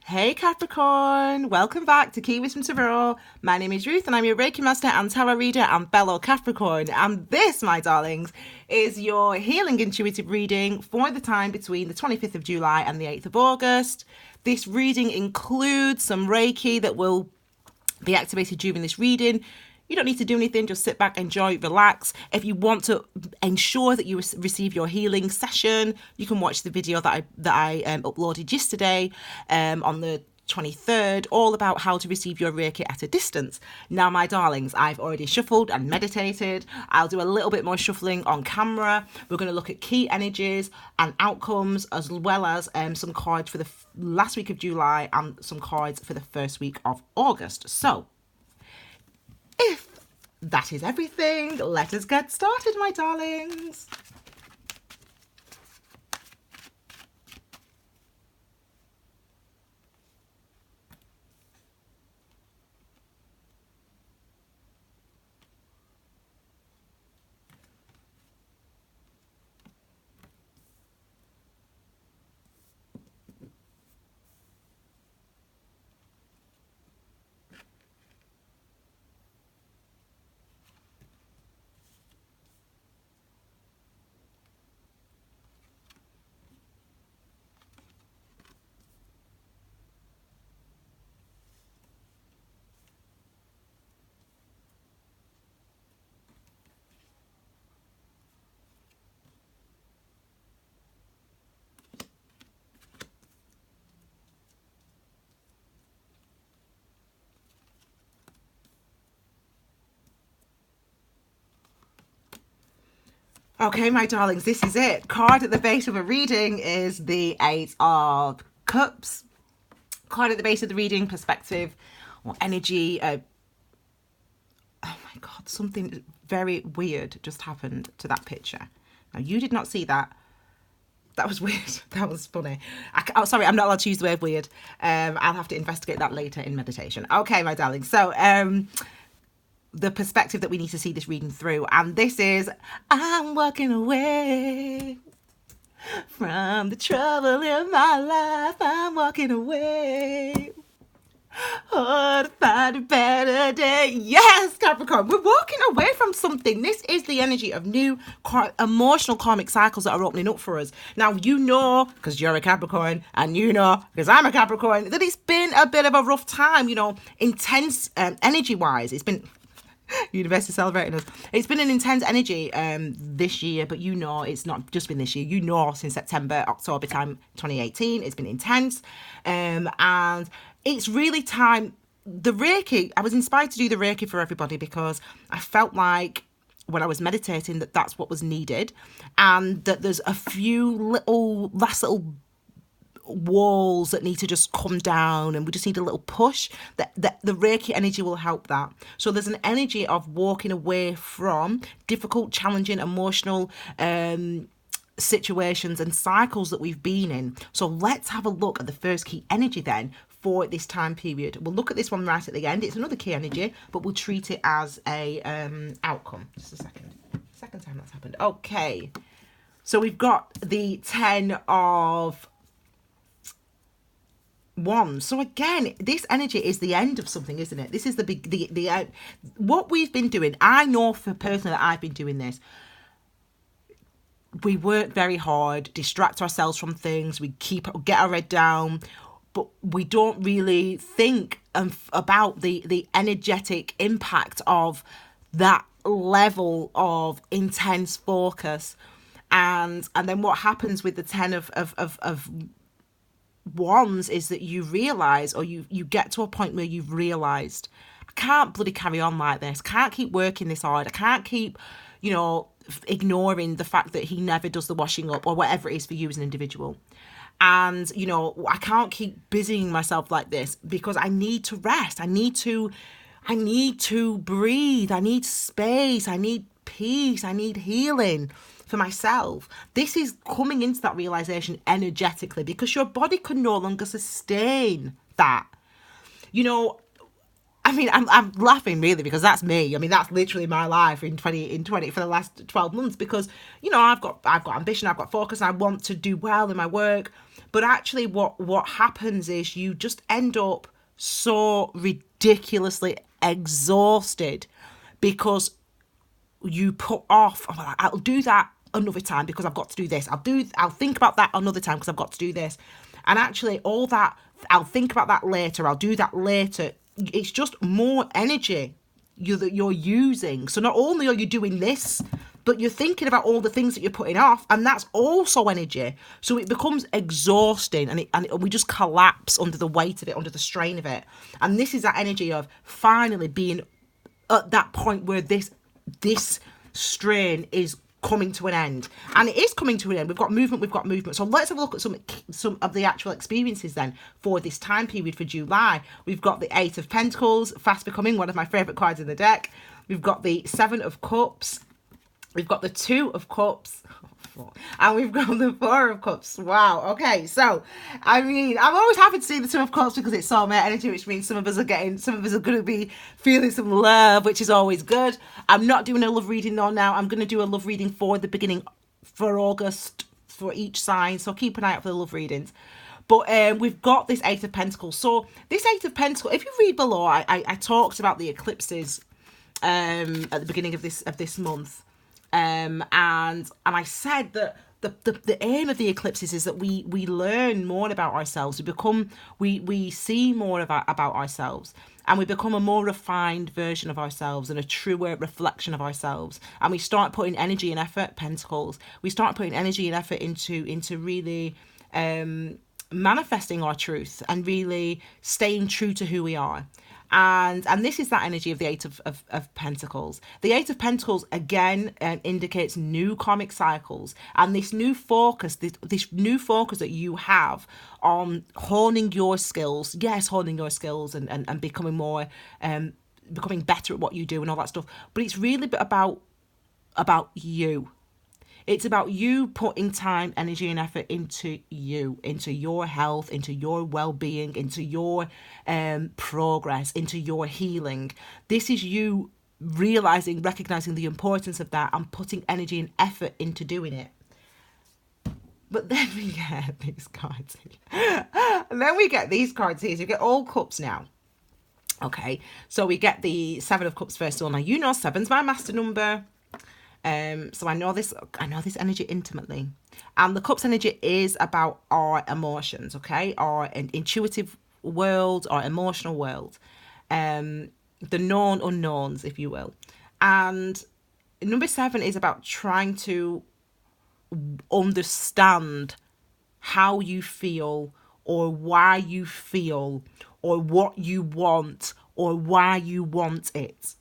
Hey Capricorn, welcome back to Key Wisdom Tarot. My name is Ruth and I'm your Reiki Master and Tarot Reader and fellow Capricorn. And this, my darlings, is your healing intuitive reading for the time between the 25th of July and the 8th of August. This reading includes some Reiki that will be activated during this reading. You don't need to do anything, just sit back, enjoy, relax. If you want to ensure that you receive your healing session, you can watch the video that I uploaded yesterday on the 23rd, all about how to receive your Reiki at a distance. Now, my darlings, I've already shuffled and meditated. I'll do a little bit more shuffling on camera. We're going to look at key energies and outcomes, as well as some cards for the last week of July and some cards for the first week of August. So, if that is everything, let us get started, my darlings. Okay, my darlings, this is it. Card at the base of a reading is the Eight of Cups. Card at the base of the reading, perspective or energy. Oh my God, something very weird just happened to that picture. Now, you did not see that. That was weird. That was funny. Sorry, I'm not allowed to use the word weird. I'll have to investigate that later in meditation. Okay, my darling. So, the perspective that we need to see this reading through. And this is, I'm walking away from the trouble in my life. I'm walking away. Oh, to find a better day. Yes, Capricorn, we're walking away from something. This is the energy of new emotional karmic cycles that are opening up for us. Now, you know, because you're a Capricorn, and you know, because I'm a Capricorn, that it's been a bit of a rough time, you know, intense energy-wise. It's been... Universe is celebrating us. It's been an intense energy this year, but you know it's not just been this year. You know, since September, October time 2018, it's been intense. And it's really time. The Reiki, I was inspired to do the Reiki for everybody because I felt like when I was meditating that that's what was needed, and that there's a few last little walls that need to just come down, and we just need a little push. That the Reiki energy will help that. So there's an energy of walking away from difficult, challenging, emotional situations and cycles that we've been in. So let's have a look at the first key energy then for this time period. We'll look at this one right at the end. It's another key energy, but we'll treat it as a outcome. Just a second time that's happened. Okay, so we've got the 10 of Wands. So again, this energy is the end of something, isn't it? This is the what we've been doing. I know for personally that I've been doing this. We work very hard, distract ourselves from things, we get our head down, but we don't really think about the energetic impact of that level of intense focus. And then what happens with the 10 of Wands is that you realize, or you get to a point where you've realized, I can't bloody carry on like this. I can't keep working this hard. I can't keep, you know, ignoring the fact that he never does the washing up or whatever it is for you as an individual. And, you know, I can't keep busying myself like this because I need to rest. I need to breathe. I need space. I need peace. I need healing for myself. This is coming into that realization energetically because your body can no longer sustain that. You know, I mean, I'm laughing really because that's me. I mean, that's literally my life in 20 for the last 12 months because, you know, I've got ambition, I've got focus, and I want to do well in my work. But actually what happens is you just end up so ridiculously exhausted because you put off, oh, I'll do that another time because I've got to do this. I'll think about that another time because I've got to do this. And actually all that, I'll think about that later, I'll do that later. It's just more energy you're using. So not only are you doing this, but you're thinking about all the things that you're putting off, and that's also energy. So it becomes exhausting, and we just collapse under the weight of it, under the strain of it. And this is that energy of finally being at that point where this strain is coming to an end, and it is coming to an end. We've got movement. So let's have a look at some of the actual experiences then for this time period for July. We've got the Eight of Pentacles, fast becoming one of my favorite cards in the deck. We've got the Seven of Cups. We've got the Two of Cups. And we've got the Four of Cups. Wow. Okay. So, I mean, I'm always happy to see the Two of Cups because it's soulmate energy, which means some of us are going to be feeling some love, which is always good. I'm not doing a love reading though now. I'm going to do a love reading for the beginning for August for each sign. So keep an eye out for the love readings. But we've got this Eight of Pentacles. So this Eight of Pentacles, if you read below, I talked about the eclipses at the beginning of this month. And I said that the aim of the eclipses is that we learn more about ourselves. We see more about ourselves, and we become a more refined version of ourselves and a truer reflection of ourselves. And we start putting energy and effort, Pentacles. We start putting energy and effort into really manifesting our truth and really staying true to who we are. And this is that energy of the Eight of Pentacles. The Eight of Pentacles, again, indicates new karmic cycles. And this new focus, this new focus that you have on honing your skills. Yes, honing your skills and becoming more, becoming better at what you do and all that stuff. But it's really about you. It's about you putting time, energy, and effort into you, into your health, into your well-being, into your progress, into your healing. This is you recognizing the importance of that and putting energy and effort into doing it. But then we get these cards here. And then we get these cards here. So you get all cups now. Okay, so we get the Seven of Cups first of all. Now, you know, seven's my master number. So I know this energy intimately, and the Cups energy is about our emotions, okay, our intuitive world, our emotional world, the known unknowns, if you will. And number 7 is about trying to understand how you feel, or why you feel, or what you want, or why you want it.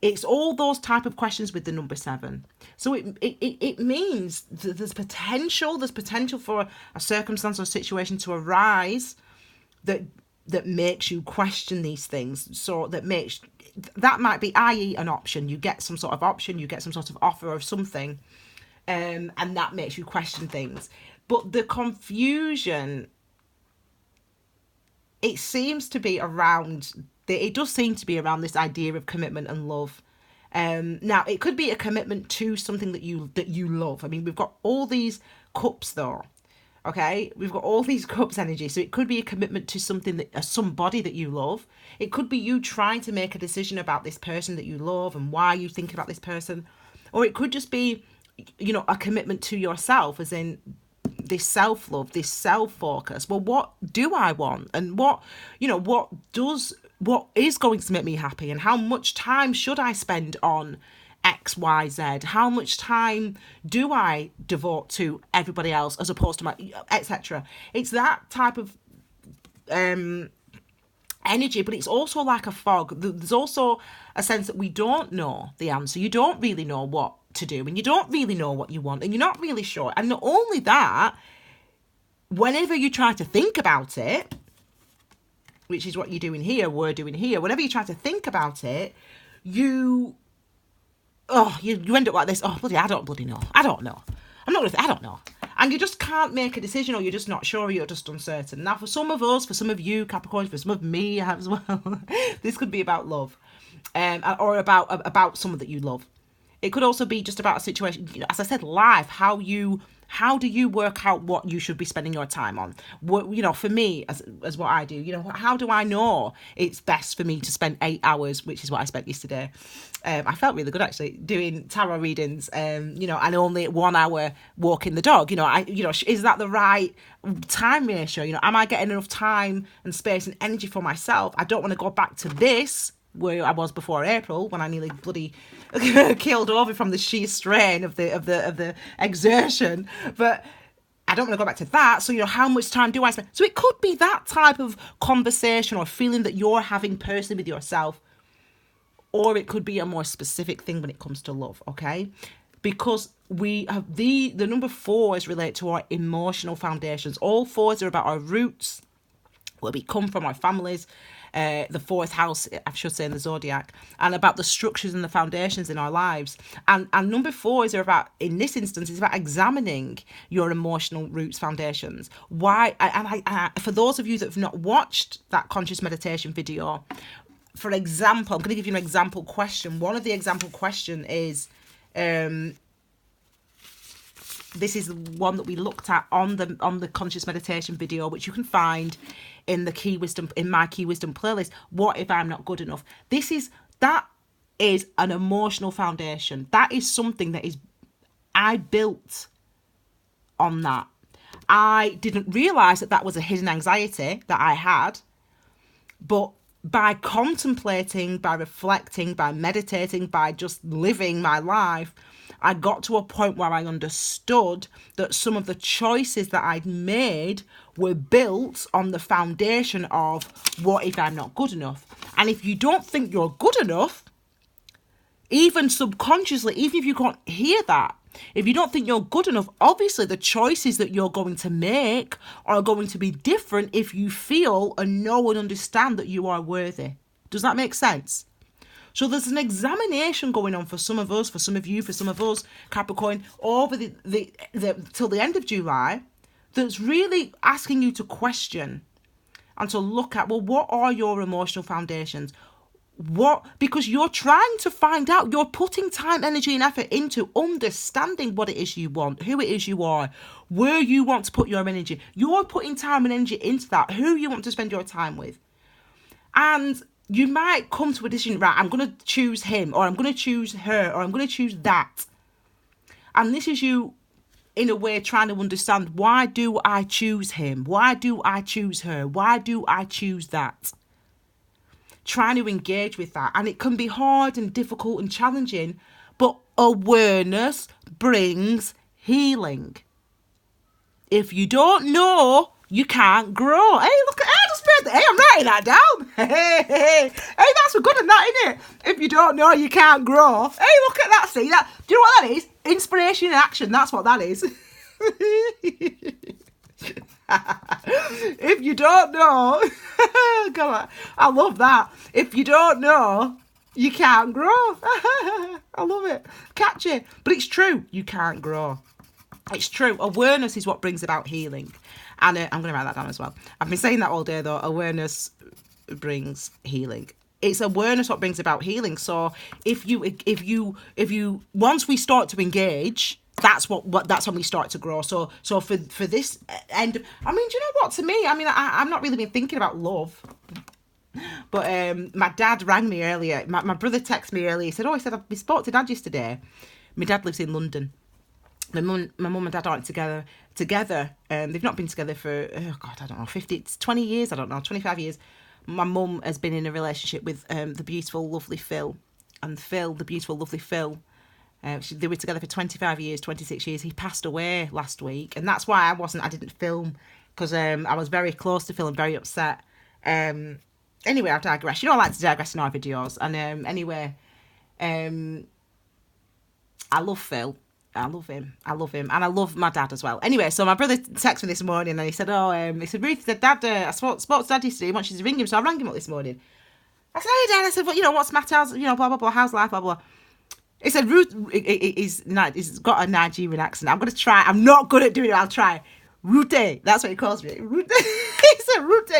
It's all those type of questions with the number 7. So it means that there's potential for a circumstance or situation to arise that makes you question these things. So that might be, i.e. an option. You get some sort of option, you get some sort of offer of something, and that makes you question things. But the confusion, it seems to be around. It does seem to be around this idea of commitment and love. Now, it could be a commitment to something that you love. I mean, we've got all these cups, though. Okay, we've got all these cups energy. So it could be a commitment to somebody that you love. It could be you trying to make a decision about this person that you love and why you think about this person. Or it could just be, you know, a commitment to yourself, as in this self-love, this self-focus. Well, what do I want? And what is going to make me happy, and how much time should I spend on X, Y, Z? How much time do I devote to everybody else as opposed to my, etc. It's that type of energy, but it's also like a fog. There's also a sense that we don't know the answer. You don't really know what to do, and you don't really know what you want, and you're not really sure. And not only that, whenever you try to think about it, which is what we're doing here, whenever you try to think about it, you end up like this. Oh, bloody, I don't bloody know. I don't know. I don't know. and you just can't make a decision, or you're just not sure, or you're just uncertain. Now, for some of us, for some of you Capricorns, for some of me as well, this could be about love, or about someone that you love. It could also be just about a situation, you know, as I said, life, how do you work out what you should be spending your time on? What, you know, for me, as what I do, you know, how do I know it's best for me to spend 8 hours, which is what I spent yesterday. I felt really good actually doing tarot readings, you know, and only 1 hour walking the dog. You know, is that the right time ratio? You know, am I getting enough time and space and energy for myself? I don't want to go back to this where I was before April, when I nearly bloody killed over from the sheer strain of the exertion. But I don't want to go back to that. So, you know, how much time do I spend? So it could be that type of conversation or feeling that you're having personally with yourself, or it could be a more specific thing when it comes to love, okay? Because we have the number 4s relate to our emotional foundations. All 4s are about our roots, where we come from, our families, the 4th house, I should say, in the Zodiac, and about the structures and the foundations in our lives. And number 4s are about, in this instance, it's about examining your emotional roots, foundations. Why? And for those of you that have not watched that conscious meditation video, for example, I'm going to give you an example question. One of the example question is, this is one that we looked at on the conscious meditation video, which you can find in my Key Wisdom playlist. What if I'm not good enough? That is an emotional foundation. That is something that I built on that. I didn't realize that was a hidden anxiety that I had, but by contemplating, by reflecting, by meditating, by just living my life, I got to a point where I understood that some of the choices that I'd made were built on the foundation of, what if I'm not good enough? And if you don't think you're good enough, even subconsciously, even if you can't hear that, if you don't think you're good enough, obviously the choices that you're going to make are going to be different if you feel and know and understand that you are worthy. Does that make sense? So there's an examination going on for some of us, for some of you, for some of us, Capricorn, over till the end of July, that's really asking you to question and to look at, well, what are your emotional foundations? Because you're trying to find out, you're putting time, energy and effort into understanding what it is you want, who it is you are, where you want to put your energy. You're putting time and energy into that, who you want to spend your time with. And you might come to a decision, right, I'm going to choose him, or I'm going to choose her, or I'm going to choose that. And this is you, in a way, trying to understand, why do I choose him? Why do I choose her? Why do I choose that? Trying to engage with that. And it can be hard and difficult and challenging, but awareness brings healing. If you don't know, you can't grow. Hey, look at, I just made hey, I'm writing that down. Hey, that's a good one, that, isn't it? If you don't know, you can't grow. Hey, look at that. See that? Do you know what that is? Inspiration in action. That's what that is. If you don't know, God, I love that. If you don't know, you can't grow. I love it. Catchy. But it's true. You can't grow. It's true. Awareness is what brings about healing. And I'm going to write that down as well. I've been saying that all day, though. Awareness brings healing. It's awareness what brings about healing. So if you once we start to engage, that's when we start to grow. So for this end, I mean, do you know what? To me, I mean, I'm not really been thinking about love. But my dad rang me earlier. My brother texted me earlier. He said, I spoke to Dad yesterday. My dad lives in London. My mum and dad aren't together. They've not been together for, I don't know, 20 years, I don't know, 25 years. My mum has been in a relationship with the beautiful, lovely Phil. And Phil, the beautiful, lovely Phil, they were together for 25 years, 26 years. He passed away last week. And that's why I didn't film, because I was very close to Phil and very upset. Anyway, I've digressed. You know, I like to digress in our videos. And anyway, I love Phil. I love him. And I love my dad as well. Anyway, so my brother texted me this morning and he said, Ruth, the dad, I spoke to Dad yesterday. He wants you to ring him. So I rang him up this morning. I said, hey, Dad. I said, well, what's the matter? How's, blah, blah, blah. How's life? Blah, blah. It said Ruth. It's got a Nigerian accent. I'm gonna try. I'm not good at doing it. I'll try. Rute. That's what he calls me. Rute. He said Rute.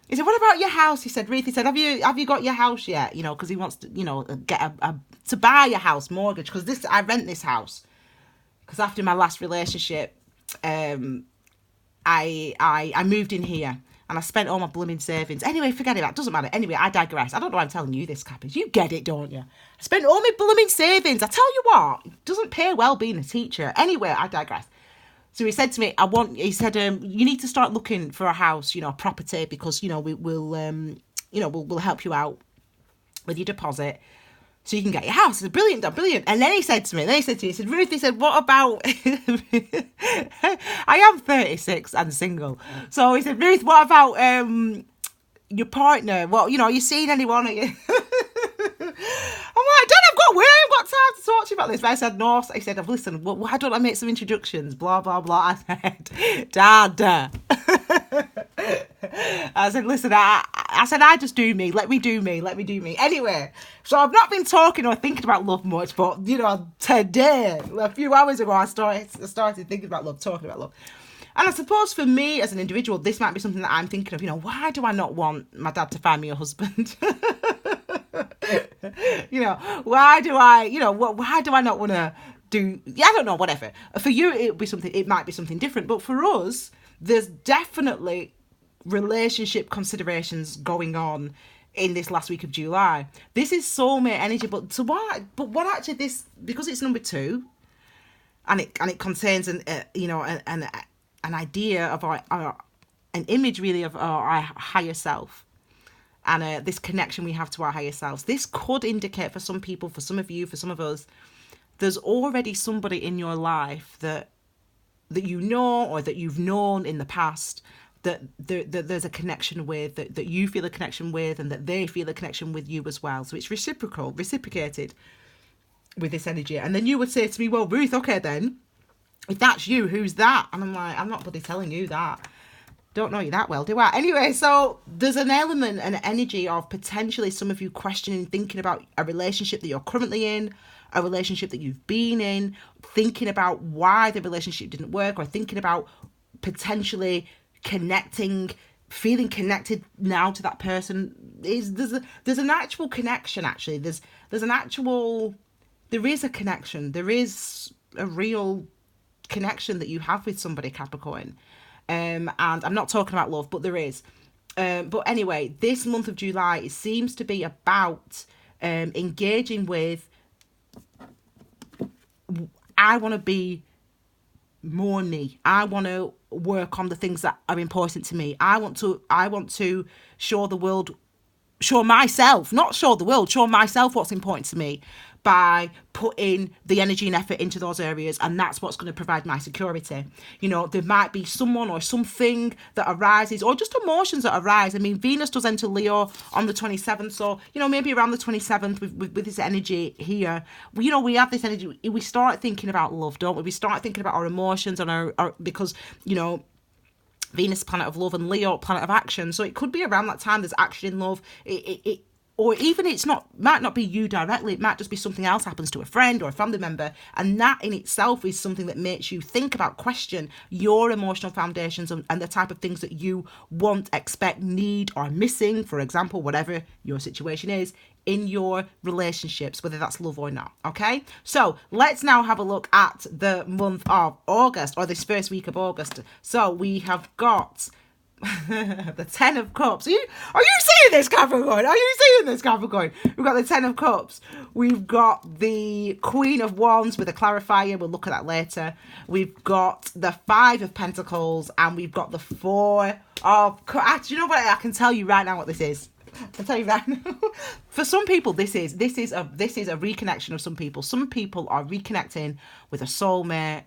He said, what about your house? He said, Ruth. He said, have you got your house yet? You know, because he wants to, you know, get to buy a house mortgage. Because I rent this house. Because after my last relationship, I moved in here. And I spent all my blooming savings. Anyway, forget it. That doesn't matter. Anyway, I digress. I don't know why I'm telling you this, Cappies. You get it, don't you? I spent all my blooming savings. I tell you what, it doesn't pay well being a teacher. Anyway, I digress. So he said to me, he said, you need to start looking for a house, you know, a property, because, you know, we'll help you out with your deposit so you can get your house. I said, brilliant, brilliant. And then he said to me, he said, Ruth, he said, what about, I am 36 and single. So he said, Ruth, what about your partner? Well, you know, are you seeing anyone? Are you? I'm like, Dad, I've got time to talk to you about this. But I said, no. He said, listen, why don't I make some introductions? Blah, blah, blah. I said, Dad. I said, listen, I said, I just do me. Let me do me. Anyway, so I've not been talking or thinking about love much, but, you know, today, a few hours ago, I started thinking about love, talking about love. And I suppose for me as an individual, this might be something that I'm thinking of, you know, why do I not want my dad to find me a husband? You know, why do I not want to do, I don't know, whatever. For you, it might be something different. But for us, there's definitely relationship considerations going on in this last week of July. This is soulmate energy, but what actually this, because it's number 2, and it contains an idea of an image really of our higher self, and this connection we have to our higher selves. This could indicate for some people, for some of you, for some of us, there's already somebody in your life that you know, or that you've known in the past, that there's a connection with, that you feel a connection with, and that they feel a connection with you as well. So it's reciprocated with this energy. And then you would say to me, well, Ruth, okay then, if that's you, who's that? And I'm like, I'm not bloody telling you that. Don't know you that well, do I? Anyway, so there's an element, an energy of potentially some of you questioning, thinking about a relationship that you're currently in, a relationship that you've been in, thinking about why the relationship didn't work, or thinking about potentially connecting, feeling connected now to that person. There's an actual connection, actually. There is a connection. There is a real connection that you have with somebody, Capricorn. And I'm not talking about love, but there is. But anyway, this month of July, it seems to be about engaging with, I want to be more me. I want to work on the things that are important to me. I want to show the world, show myself, not show the world, show myself what's important to me by putting the energy and effort into those areas, and that's what's going to provide my security. You know, there might be someone or something that arises, or just emotions that arise. I mean, Venus does enter Leo on the 27th, so, you know, maybe around the 27th with this energy here, you know, we have this energy, we start thinking about love, don't we? We start thinking about our emotions and our because, you know, Venus, planet of love, and Leo, planet of action. So it could be around that time there's action in love. Or even might not be you directly. It might just be something else happens to a friend or a family member. And that in itself is something that makes you think about, question your emotional foundations and the type of things that you want, expect, need, or are missing, for example, whatever your situation is in your relationships, whether that's love or not. Okay, so let's now have a look at the month of August, or this first week of August. So we have got the 10 of Cups. Are you seeing this, Capricorn? We've got the 10 of Cups. We've got the Queen of Wands with a clarifier. We'll look at that later. We've got the 5 of Pentacles, and we've got the 4 of Cups. You know what? I can tell you right now what this is. I'll tell you right now. For some people, this is a reconnection of some people. Some people are reconnecting with a soulmate.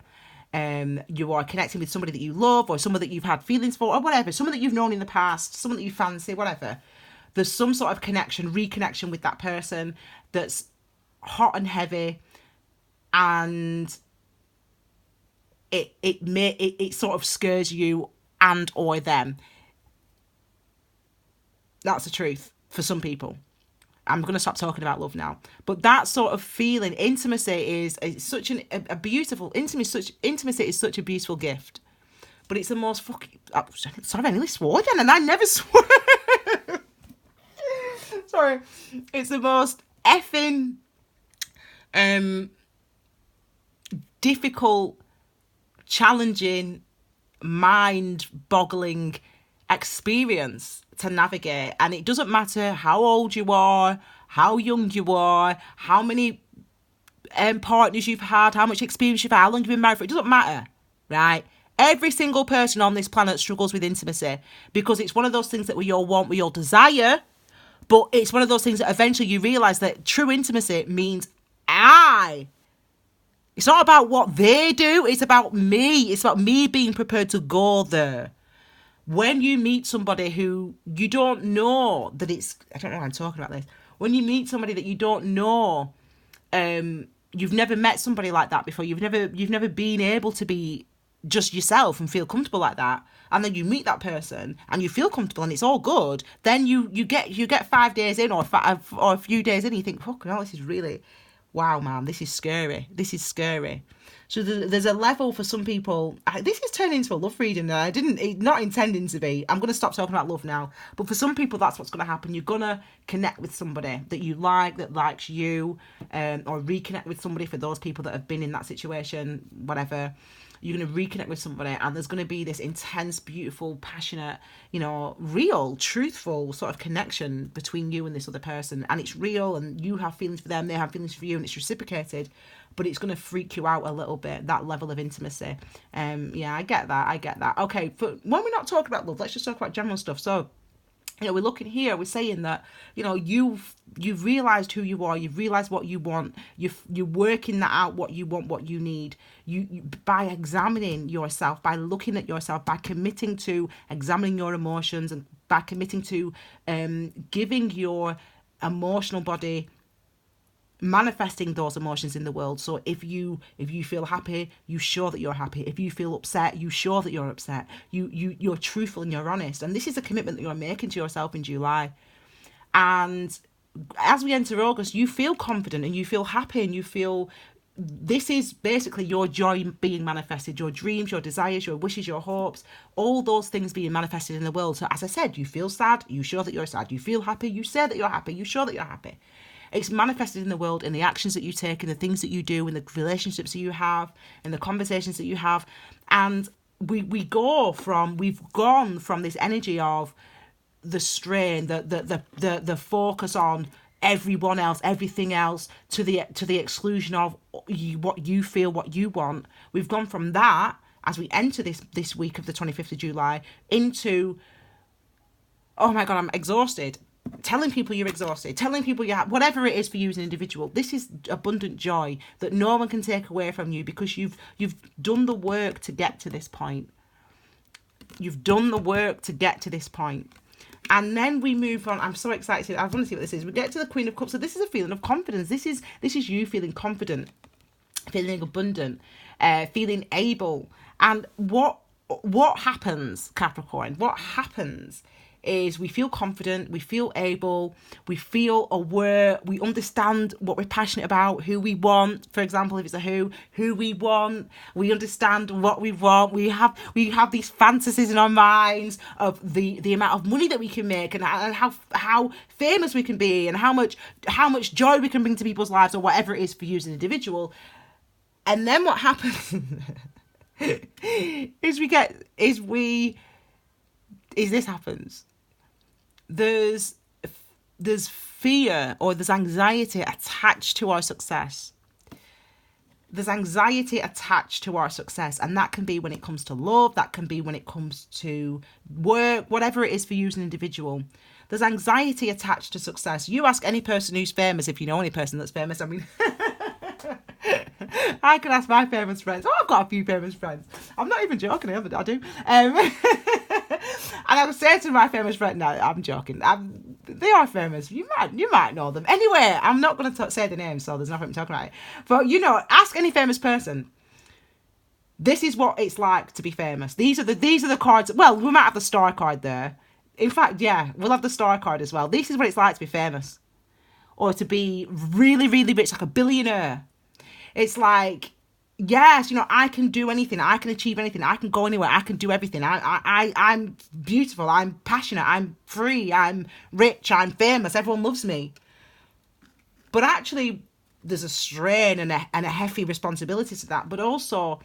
You are connecting with somebody that you love, or someone that you've had feelings for, or whatever, someone that you've known in the past, someone that you fancy, whatever. There's some sort of reconnection with that person that's hot and heavy, and it sort of scares you and or them. That's the truth for some people. I'm going to stop talking about love now. But that sort of feeling, intimacy is such a beautiful, intimacy is such a beautiful gift. But it's the most fucking, sorry, I nearly swore then, and I never swore. Sorry. It's the most effing difficult, challenging, mind-boggling experience to navigate. And it doesn't matter how old you are, how young you are, how many partners you've had, how much experience you've had, how long you've been married for. It doesn't matter, right? Every single person on this planet struggles with intimacy, because it's one of those things that we all want, we all desire, but it's one of those things that eventually you realise that true intimacy means it's not about what they do, it's about me. It's about me being prepared to go there. When you meet somebody who you don't know that it's, I don't know why I'm talking about this. When you meet somebody that you don't know, you've never met somebody like that before. You've never been able to be just yourself and feel comfortable like that. And then you meet that person and you feel comfortable and it's all good. Then you get 5 days in or a few days in and you think, fuck no, this is really, wow, man, this is scary. This is scary. So there's a level for some people. This is turning into a love reading. Not intending to be. I'm going to stop talking about love now. But for some people, that's what's going to happen. You're going to connect with somebody that you like, that likes you, or reconnect with somebody for those people that have been in that situation, whatever. You're going to reconnect with somebody and there's going to be this intense, beautiful, passionate, real, truthful sort of connection between you and this other person. And it's real and you have feelings for them, they have feelings for you, and it's reciprocated. But it's going to freak you out a little bit, that level of intimacy. Yeah, I get that. Okay, but when we're not talking about love, let's just talk about general stuff. So, we're looking here, we're saying that, you've realised who you are, you've realised what you want, you're working that out, what you want, what you need. You by examining yourself, by looking at yourself, by committing to examining your emotions, and by committing to giving your emotional body, manifesting those emotions in the world. So if you feel happy, you show that you're happy. If you feel upset, you show that you're upset. You're truthful and you're honest. And this is a commitment that you're making to yourself in July. And as we enter August, you feel confident and you feel happy and you feel, this is basically your joy being manifested, your dreams, your desires, your wishes, your hopes, all those things being manifested in the world. So as I said, you feel sad, you show that you're sad. You feel happy, you say that you're happy, you show that you're happy. It's manifested in the world, in the actions that you take, in the things that you do, in the relationships that you have, in the conversations that you have. And we've gone from this energy of the strain, the focus on everyone else, everything else, to the exclusion of what you feel, what you want. We've gone from that, as we enter this week of the 25th of July, into, oh my God, I'm exhausted. Telling people you're exhausted, telling people you have, whatever it is for you as an individual. This is abundant joy that no one can take away from you, because you've done the work to get to this point. You've done the work to get to this point. And then we move on. I'm so excited. I want to see what this is. We get to the Queen of Cups. So this is a feeling of confidence. This is you feeling confident, feeling abundant, feeling able. And what happens, Capricorn? What happens is we feel confident, we feel able, we feel aware, we understand what we're passionate about, who we want. For example, if it's a who we want, we understand what we want. We have these fantasies in our minds of the amount of money that we can make, and how famous we can be, and how much joy we can bring to people's lives, or whatever it is for you as an individual. And then what happens is this happens. There's fear, or there's anxiety attached to our success. There's anxiety attached to our success, and that can be when it comes to love, that can be when it comes to work, whatever it is for you as an individual. There's anxiety attached to success. You ask any person who's famous, if you know any person that's famous. I mean, I can ask my famous friends. Oh, I've got a few famous friends. I'm not even joking. I do. And I would say to my famous friend, no, I'm joking. They are famous. You might know them. Anyway, I'm not going to say the name, so there's nothing I'm talking about. But, ask any famous person. This is what it's like to be famous. These are the cards. Well, we might have the star card there. In fact, yeah, we'll have the star card as well. This is what it's like to be famous. or to be really, really rich, like a billionaire. It's like, yes, you know, I can do anything. I can achieve anything. I can go anywhere. I can do everything. I'm beautiful. I'm passionate. I'm free. I'm rich. I'm famous. Everyone loves me. But actually, there's a strain and a hefty responsibility to that. But also,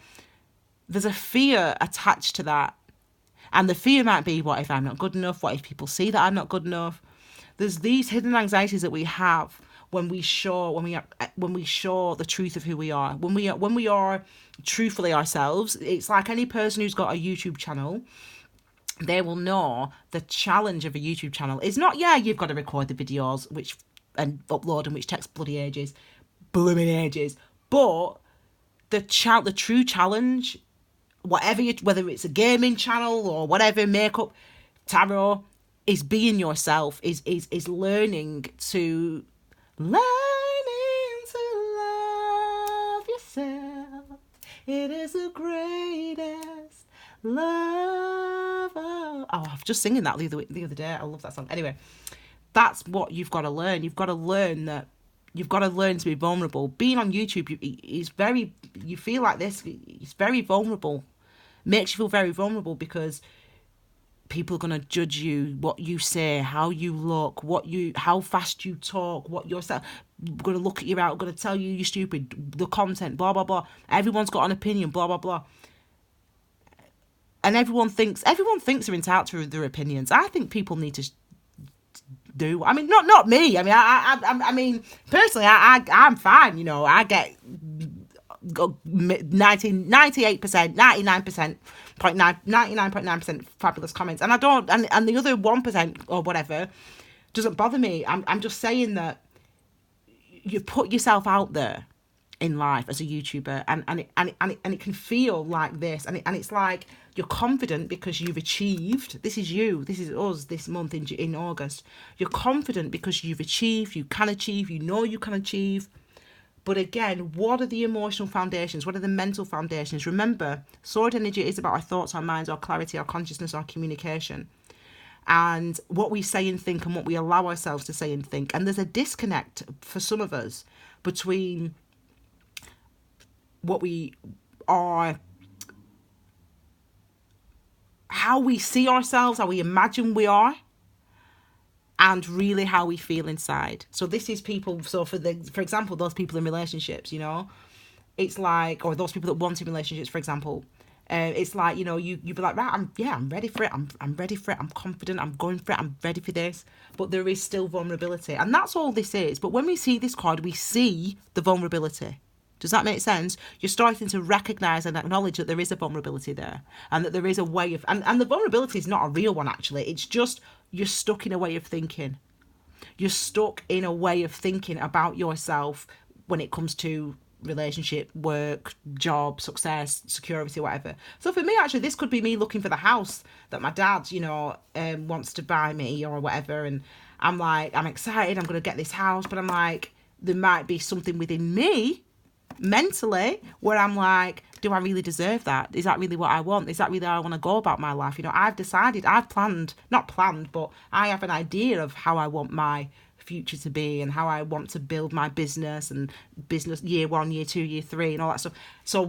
there's a fear attached to that. And the fear might be, what if I'm not good enough? What if people see that I'm not good enough? There's these hidden anxieties that we have when we show the truth of who we are. When we are truthfully ourselves. It's like any person who's got a YouTube channel, they will know the challenge of a YouTube channel is not, you've got to record the videos and upload them, which takes blooming ages. But the true challenge, whether it's a gaming channel or whatever, makeup, tarot, is being yourself, is learning to love yourself. It is the greatest love. Oh, I was just singing that the other day. I love that song. Anyway, that's what you've got to learn. You've got to learn that. You've got to learn to be vulnerable. Being on YouTube, you feel like this. It's very vulnerable. Makes you feel very vulnerable because people are going to judge you, what you say, how you look, how fast you talk, what you're going to look at you out, going to tell you you're stupid, the content, blah, blah, blah. Everyone's got an opinion, blah, blah, blah. And everyone thinks they're entitled to their opinions. I think people need to do. I mean, not me. I mean, I mean, personally, I'm fine. You know, I get 98%, 99.9% fabulous comments, and I don't, and the other 1% or whatever doesn't bother me. I'm just saying that you put yourself out there in life as a YouTuber, and it can feel like this, and it's like you're confident because you've achieved. This is us this month in August. You're confident because you've achieved, you can achieve, you know you can achieve. But again, what are the emotional foundations? What are the mental foundations? Remember, sword energy is about our thoughts, our minds, our clarity, our consciousness, our communication. And what we say and think and what we allow ourselves to say and think. And there's a disconnect for some of us between what we are, how we see ourselves, how we imagine we are, and really how we feel inside. So this is people, so for example, those people in relationships, you know, it's like, or those people that want in relationships, for example, it's like, you know, you'd be like, right, I'm ready for it, I'm ready for it, I'm confident, I'm going for it, I'm ready for this, but there is still vulnerability, and that's all this is. But when we see this card, we see the vulnerability. Does that make sense? You're starting to recognise and acknowledge that there is a vulnerability there, and that there is a way of, and the vulnerability is not a real one, actually. It's just, you're stuck in a way of thinking. You're stuck in a way of thinking about yourself when it comes to relationship, work, job, success, security, whatever. So for me, actually, this could be me looking for the house that my dad, you know, wants to buy me or whatever. And I'm like, I'm excited, I'm going to get this house. But I'm like, there might be something within me mentally where I'm like, do I really deserve that? Is that really what I want? Is that really how I want to go about my life? You know, I've decided, not planned, but I have an idea of how I want my future to be and how I want to build my business, and business year 1, year 2, year 3 and all that stuff. So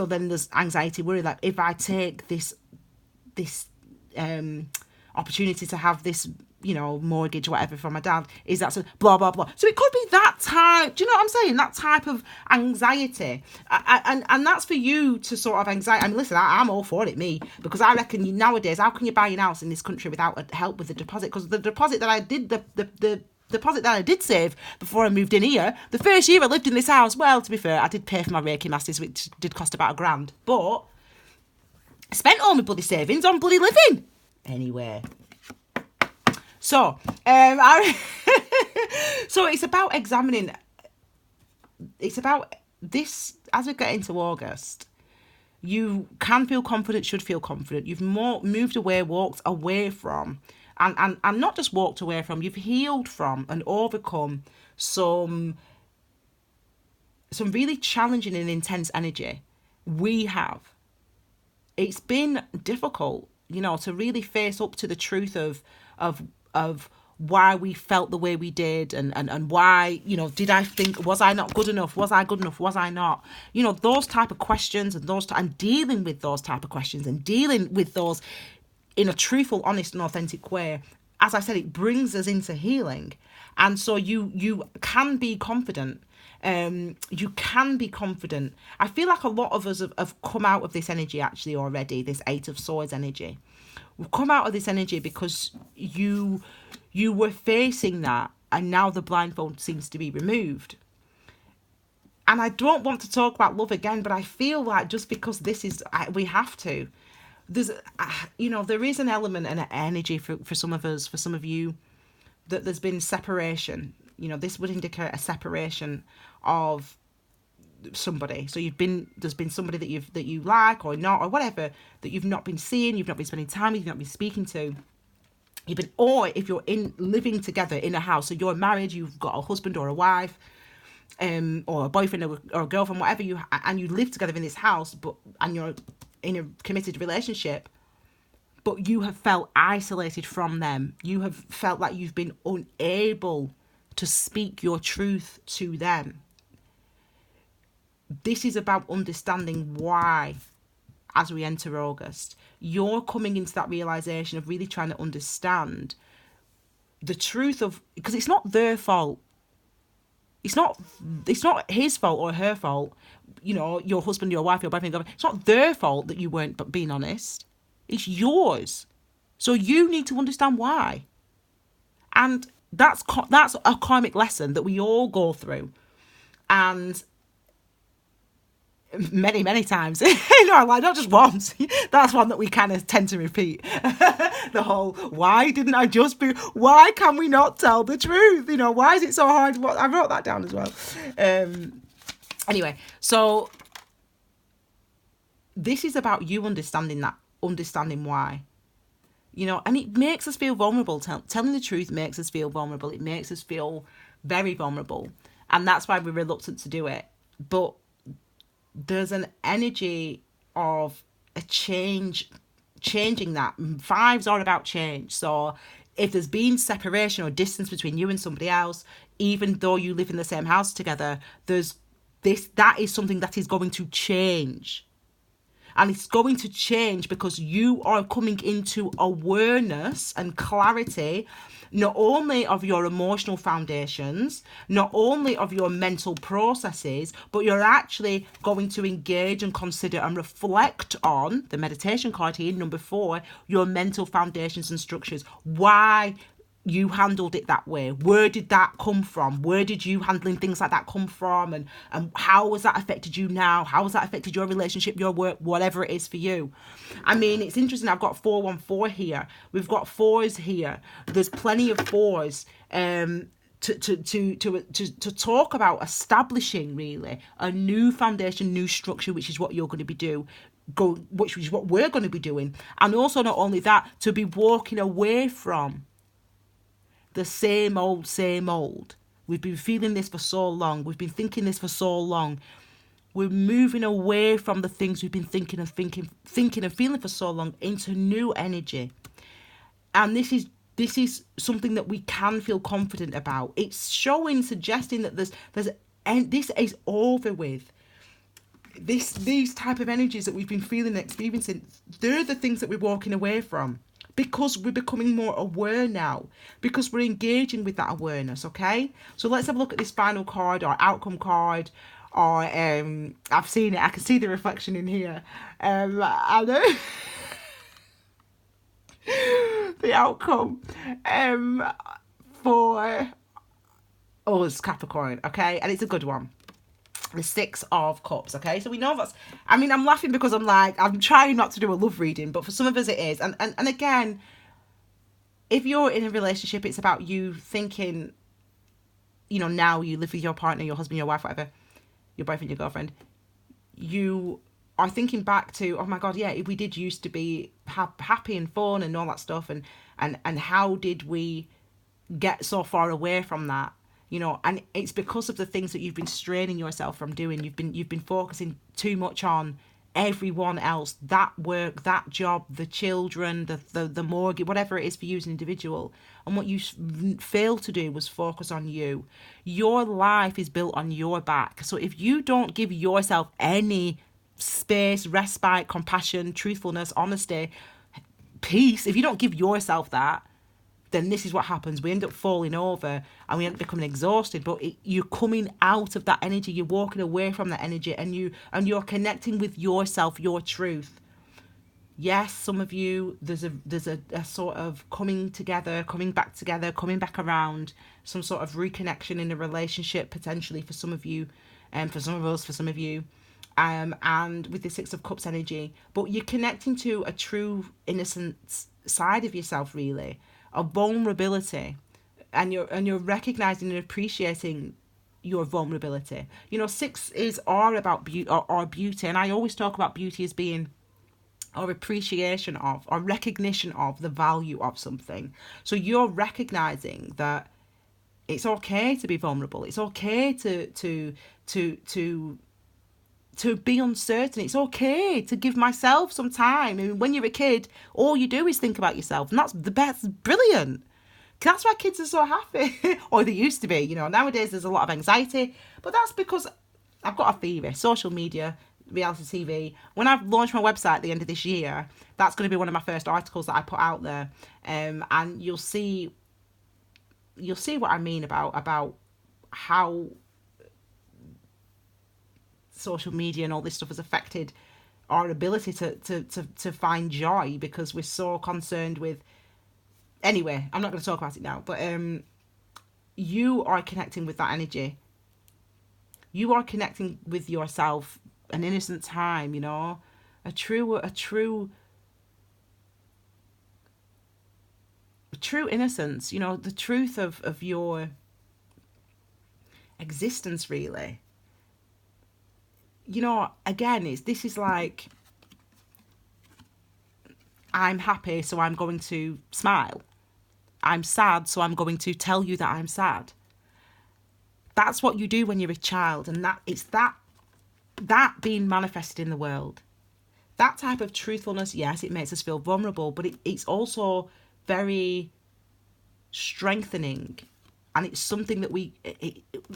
then there's anxiety, worry, like if I take this opportunity to have this, you know, mortgage or whatever from my dad, is that so blah blah blah. So it could be that type, do you know what I'm saying, that type of anxiety, and that's for you to sort of anxiety. I mean, listen, I'm all for it, me, because I reckon nowadays, how can you buy a house in this country without help with the deposit? Because the deposit that I did, the deposit that I did save before I moved in here, the first year I lived in this house, well, to be fair, I did pay for my Reiki masters, which did cost about £1,000, but I spent all my bloody savings on bloody living anyway. So, so it's about examining, it's about this, as we get into August, you can feel confident, should feel confident. You've moved away, walked away from, and not just walked away from, you've healed from and overcome some really challenging and intense energy. We have. It's been difficult, you know, to really face up to the truth of why we felt the way we did, and why, you know, did I think, was I not good enough? Was I good enough? Was I not? You know, those type of questions, and dealing with those type of questions, and dealing with those in a truthful, honest and authentic way. As I said, it brings us into healing. And so you can be confident. You can be confident. I feel like a lot of us have come out of this energy actually already, this Eight of Swords energy. We've come out of this energy because you were facing that, and now the blindfold seems to be removed. And I don't want to talk about love again, but I feel like just because this is, we have to. There's, you know, there is an element and an energy for some of us, for some of you, that there's been separation. You know, this would indicate a separation of somebody. So there's been somebody that you like or not or whatever, that you've not been seeing, you've not been spending time with, you've not been speaking to. Or if you're living together in a house, so you're married, you've got a husband or a wife, or a boyfriend or a girlfriend, whatever and you live together in this house, and you're in a committed relationship, but you have felt isolated from them. You have felt like you've been unable to speak your truth to them. This is about understanding why, as we enter August, you're coming into that realization of really trying to understand the truth of, because it's not their fault. It's not his fault or her fault. You know, your husband, your wife, your boyfriend, it's not their fault that you weren't being honest. It's yours. So you need to understand why. And that's a karmic lesson that we all go through. And many, many times. You know, like not just once. That's one that we kind of tend to repeat. The whole, why can we not tell the truth? You know, why is it so hard? I wrote that down as well. Anyway, so this is about you understanding why. You know, and it makes us feel vulnerable. Telling the truth makes us feel vulnerable. It makes us feel very vulnerable. And that's why we're reluctant to do it. But there's an energy of a changing that. Fives are about change. So if there's been separation or distance between you and somebody else, even though you live in the same house together, that is something that is going to change. And it's going to change because you are coming into awareness and clarity, not only of your emotional foundations, not only of your mental processes, but you're actually going to engage and consider and reflect on the meditation card here, number 4, your mental foundations and structures. Why you handled it that way. Where did that come from? Where did you handling things like that come from? And how has that affected you now? How has that affected your relationship, your work, whatever it is for you? I mean, it's interesting. I've got 414 here. We've got 4s here. There's plenty of 4s to talk about establishing really a new foundation, new structure, which is what you're going to be which is what we're going to be doing. And also not only that, to be walking away from the same old. We've been feeling this for so long. We've been thinking this for so long. We're moving away from the things we've been thinking and feeling for so long into new energy. And this is something that we can feel confident about. It's suggesting that this is over with. These type of energies that we've been feeling and experiencing, they're the things that we're walking away from. Because we're becoming more aware now. Because we're engaging with that awareness, okay? So let's have a look at this final card or outcome card. Or I've seen it. I can see the reflection in here. I know the outcome for us Capricorn, okay? And it's a good one. The 6 of Cups, okay? So we know that's, I mean, I'm laughing because I'm trying not to do a love reading, but for some of us it is. And again, if you're in a relationship, it's about you thinking, you know, now you live with your partner, your husband, your wife, whatever, your boyfriend, your girlfriend, you are thinking back to, oh my God, yeah, we did used to be happy and fun and all that stuff. And how did we get so far away from that? You know, and it's because of the things that you've been straining yourself from doing. You've been focusing too much on everyone else, that work, that job, the children, the mortgage, whatever it is for you as an individual. And what you failed to do was focus on you. Your life is built on your back. So if you don't give yourself any space, respite, compassion, truthfulness, honesty, peace, if you don't give yourself that, then this is what happens. We end up falling over and we end up becoming exhausted. But you're coming out of that energy. You're walking away from that energy, and you're connecting with yourself, your truth. Yes, some of you, there's a sort of coming together, coming back around, some sort of reconnection in a relationship potentially for some of you, and for some of us, for some of you. And with the Six of Cups energy, but you're connecting to a true innocent side of yourself, really, a vulnerability, and you're recognizing and appreciating your vulnerability. You know, six are about beauty, or beauty, and I always talk about beauty as being our appreciation of, or recognition of the value of something. So you're recognizing that it's okay to be vulnerable. It's okay to be uncertain. It's okay to give myself some time. I mean, when you're a kid, all you do is think about yourself, and that's the best. Brilliant. That's why kids are so happy, or they used to be. You know, nowadays there's a lot of anxiety, but that's because I've got a theory. Social media, reality TV. When I've launched my website at the end of this year, that's going to be one of my first articles that I put out there, and you'll see what I mean about how social media and all this stuff has affected our ability to find joy, because we're so concerned with. Anyway, I'm not going to talk about it now, but you are connecting with that energy. You are connecting with yourself, an innocent time, you know, a true innocence, you know, the truth of your existence, really. You know, again, this is like, I'm happy, so I'm going to smile. I'm sad, so I'm going to tell you that I'm sad. That's what you do when you're a child, and it's that being manifested in the world. That type of truthfulness, yes, it makes us feel vulnerable, but it's also very strengthening. And it's something that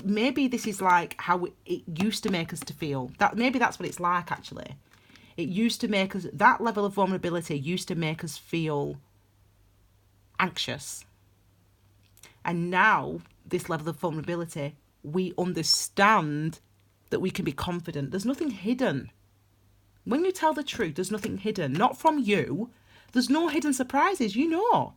maybe this is like how it used to make us to feel. That maybe that's what it's like, actually. It used to make us, that level of vulnerability used to make us feel anxious. And now, this level of vulnerability, we understand that we can be confident. There's nothing hidden. When you tell the truth, there's nothing hidden. Not from you. There's no hidden surprises, you know.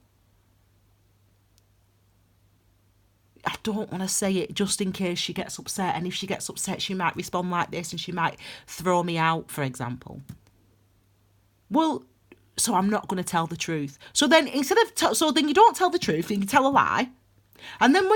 I don't want to say it just in case she gets upset. And if she gets upset, she might respond like this and she might throw me out, for example. Well, so I'm not going to tell the truth. So then so then you don't tell the truth and you tell a lie. And then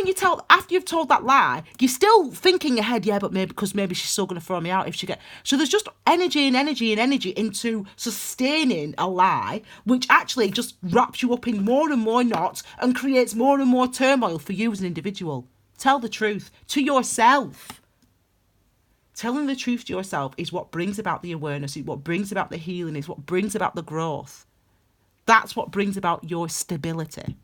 after you've told that lie, you're still thinking ahead, yeah, but maybe she's still going to throw me out if she gets. So there's just energy into sustaining a lie, which actually just wraps you up in more and more knots and creates more and more turmoil for you as an individual. Tell the truth to yourself. Telling the truth to yourself is what brings about the awareness, is what brings about the healing, is what brings about the growth. That's what brings about your stability.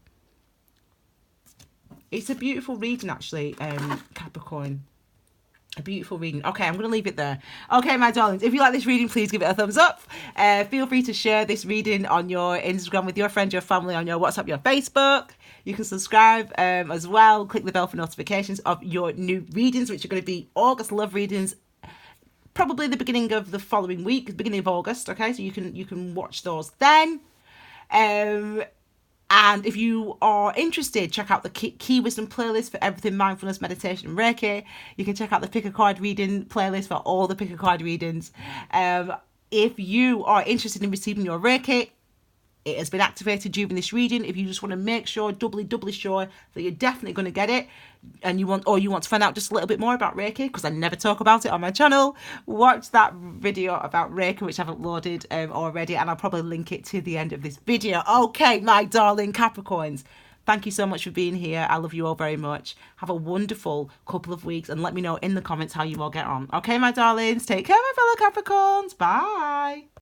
It's a beautiful reading, actually, Capricorn. A beautiful reading. Okay, I'm going to leave it there. Okay, my darlings, if you like this reading, please give it a thumbs up. Feel free to share this reading on your Instagram with your friends, your family, on your WhatsApp, your Facebook. You can subscribe as well. Click the bell for notifications of your new readings, which are going to be August love readings, probably the beginning of the following week, beginning of August. Okay, so you can watch those then. And if you are interested, check out the Key Wisdom playlist for everything mindfulness, meditation, and Reiki. You can check out the Pick a Card reading playlist for all the Pick a Card readings. If you are interested in receiving your Reiki, it has been activated during this reading. If you just want to make sure, doubly sure that you're definitely going to get it, and you want to find out just a little bit more about Reiki, because I never talk about it on my channel, watch that video about Reiki, which I've uploaded already, and I'll probably link it to the end of this video. Okay, my darling Capricorns, Thank you so much for being here. I love you all very much. Have a wonderful couple of weeks and let me know in the comments how you all get on. Okay, my darlings, take care, my fellow Capricorns. Bye.